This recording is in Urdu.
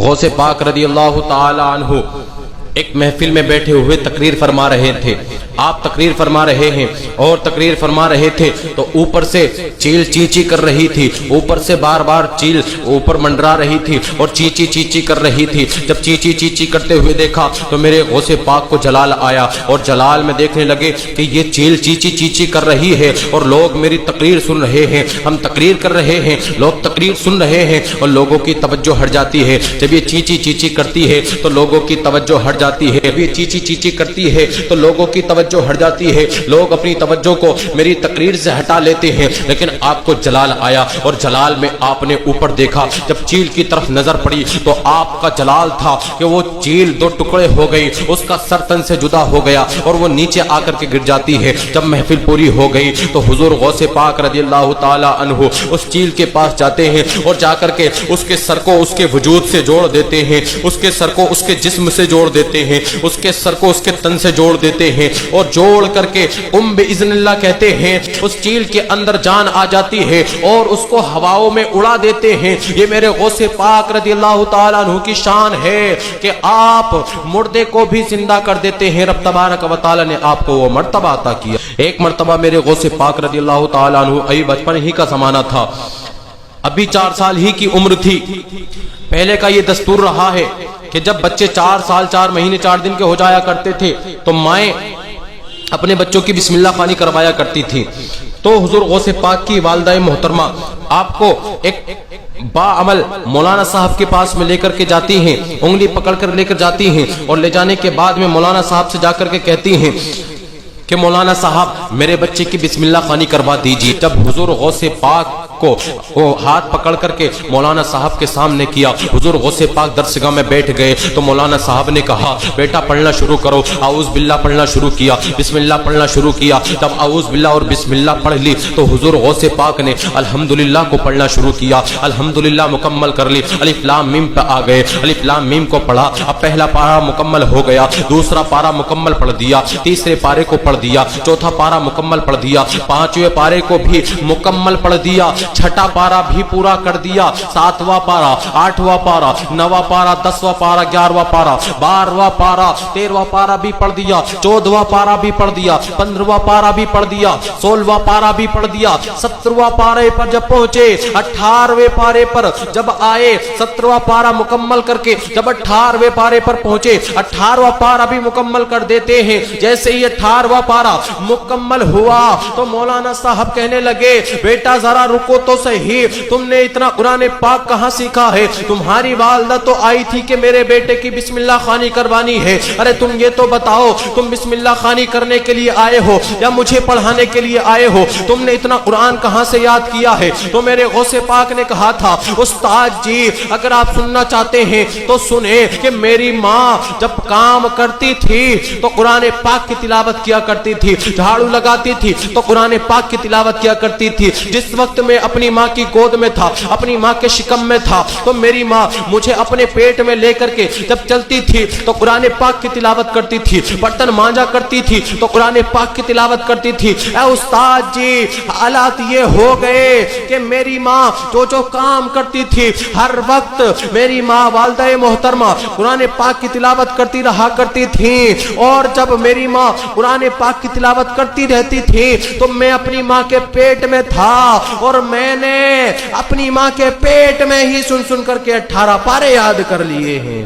غوث پاک رضی اللہ تعالی عنہ ایک محفل میں بیٹھے ہوئے تقریر فرما رہے تھے. آپ تقریر فرما رہے ہیں اور تقریر فرما رہے تھے تو اوپر سے چیل چیچی کر رہی تھی, اوپر سے بار بار چیل اوپر منڈرا رہی تھی اور چیچی چیچی کر رہی تھی. جب چیچی چیچی کرتے ہوئے دیکھا تو میرے غوث پاک کو جلال آیا اور جلال میں دیکھنے لگے کہ یہ چیل چیچی چیچی کر رہی ہے اور لوگ میری تقریر سن رہے ہیں, ہم تقریر کر رہے ہیں, لوگ تقریر سن رہے ہیں اور لوگوں کی توجہ ہٹ جاتی ہے. جب یہ چیچی چیچی کرتی ہے تو لوگوں کی توجہ ہٹ جاتی ہے, جب یہ چیچی چیچی کرتی ہے تو لوگوں کی توجہ ہٹ جاتی ہے, لوگ اپنی توجہ کو میری تقریر سے ہٹا لیتے ہیں. لیکن آپ کو جلال آیا اور جلال میں آپ نے اوپر دیکھا, جب چیل کی طرف نظر پڑی تو آپ کا جلال تھا کہ وہ چیل دو ٹکڑے ہو گئی, اس کا سر تن سے جدا ہو گیا اور وہ نیچے آ کر کے گر جاتی ہے. جب محفل پوری ہو گئی تو حضور غوث پاک رضی اللہ تعالی عنہ اس چیل کے پاس جاتے ہیں اور جا کر کے اس کے سر کو اس کے وجود سے جوڑ دیتے ہیں, اس کے سر کو اس کے جسم سے جوڑ دیتے ہیں, اس کے سر کو اس کے تن سے جوڑ دیتے ہیں اور جوڑ کر کے بِإِذْنِ اللہ کہتے ہیں. اس چیل کے اندر جان آ جاتی ہے اور اس کو ہواؤں میں اڑا دیتے ہیں. یہ میرے غوث پاک رضی اللہ تعالیٰ عنہ کی شان ہے کہ آپ مردے کو بھی زندہ کر دیتے ہیں. رب تبارک و تعالیٰ نے آپ کو وہ مرتبہ عطا کیا. ایک مرتبہ میرے غوث پاک رضی اللہ تعالیٰ عنہ ابھی بچپن ہی کا زمانہ تھا, ابھی 4 سال ہی کی عمر تھی. پہلے کا یہ دستور رہا ہے کہ جب بچے 4 سال 4 مہینے 4 دن کے ہو جایا کرتے تھے تو مائیں اپنے بچوں کی بسم اللہ خوانی کروایا کرتی تھی. تو حضور غوث پاک کی والدہ محترمہ آپ کو ایک با عمل مولانا صاحب کے پاس میں لے کر کے جاتی ہیں, انگلی پکڑ کر لے کر جاتی ہیں اور لے جانے کے بعد میں مولانا صاحب سے جا کر کے کہتی ہیں کہ مولانا صاحب میرے بچے کی بسم اللہ خوانی کروا دیجیے. جب حضور غوث پاک کو وہ ہاتھ پکڑ کر کے مولانا صاحب کے سامنے کیا, حضور غوث پاک درسگاہ میں بیٹھ گئے تو مولانا صاحب نے کہا بیٹا پڑھنا شروع کرو. اعوذ باللہ پڑھنا شروع کیا, بسم اللہ پڑھنا شروع کیا. جب اعوذ باللہ اور بسم اللہ پڑھ لی تو حضور غوث پاک نے الحمدللہ کو پڑھنا شروع کیا. الحمدللہ مکمل کر لی, الف لام میم پہ آ گئے, الف لام میم کو پڑھا. اب پہلا پارہ مکمل ہو گیا, دوسرا پارہ مکمل پڑھ دیا, تیسرے پارے کو پڑھ دیا, چوتھا پارہ مکمل پڑھ دیا, 5ویں پارے کو بھی مکمل پڑھ دیا, 6واں پارہ بھی پورا کر دیا, 7واں پارہ, 8واں پارہ, 9واں پارہ, 10واں پارہ, 11واں پارہ, 12واں پارہ, 13واں پارہ بھی پڑھ دیا, 14واں پارہ بھی پڑھ دیا, 15واں پارہ بھی پڑھ دیا, 16واں پارہ بھی پڑھ دیا. 17واں پارے پر جب پہنچے, 18ویں پارے پر جب آئے, 17واں پارہ مکمل کر کے جب 18ویں پارے پر پہنچے, 18واں پارہ بھی مکمل کر دیتے ہیں. جیسے ہی 18واں پارہ مکمل ہوا تو مولانا صاحب کہنے لگے بیٹا ذرا رکو تو صحیح, تم نے اتنا قرآن پاک کہاں سیکھا ہے؟ تمہاری والدہ تو آئی تھی کہ میرے بیٹے کی بسم اللہ خوانی کروانی ہے. ارے تم یہ تو بتاؤ تم بسم اللہ خوانی کرنے کے لیے آئے ہو یا مجھے پڑھانے کے لیے آئے ہو؟ تم نے اتنا قرآن کہاں سے یاد کیا ہے؟ تو میرے غوث پاک نے کہا تھا استاد جی اگر آپ سننا چاہتے ہیں تو سنیں کہ میری ماں جب کام کرتی تھی تو قرآن پاک کی تلاوت کیا کرتی تھی, جھاڑو لگاتی تھی تو قرآن پاک کی تلاوت کیا کرتی تھی. جس وقت میں اپنی ماں کی گود میں تھا, اپنی ماں کے شکم میں تھا, تو میری ماں مجھے اپنے پیٹ میں لے کر کے جب چلتی تھی تو قرآن پاک کی تلاوت کرتی تھی, برتن مانجا کرتی تھی تو قرآن پاک کی تلاوت کرتی تھی. اے استاد جی حالات یہ ہو گئے کہ میری ماں جو کام کرتی تھی ہر وقت میری ماں والدہ محترمہ قرآن پاک کی تلاوت کرتی رہا کرتی تھی. اور جب میری ماں قرآن پاک کی تلاوت کرتی رہتی تھی تو میں اپنی ماں کے پیٹ میں تھا اور میں نے اپنی ماں کے پیٹ میں ہی سن کر کے 18 پارے یاد کر لیے ہیں.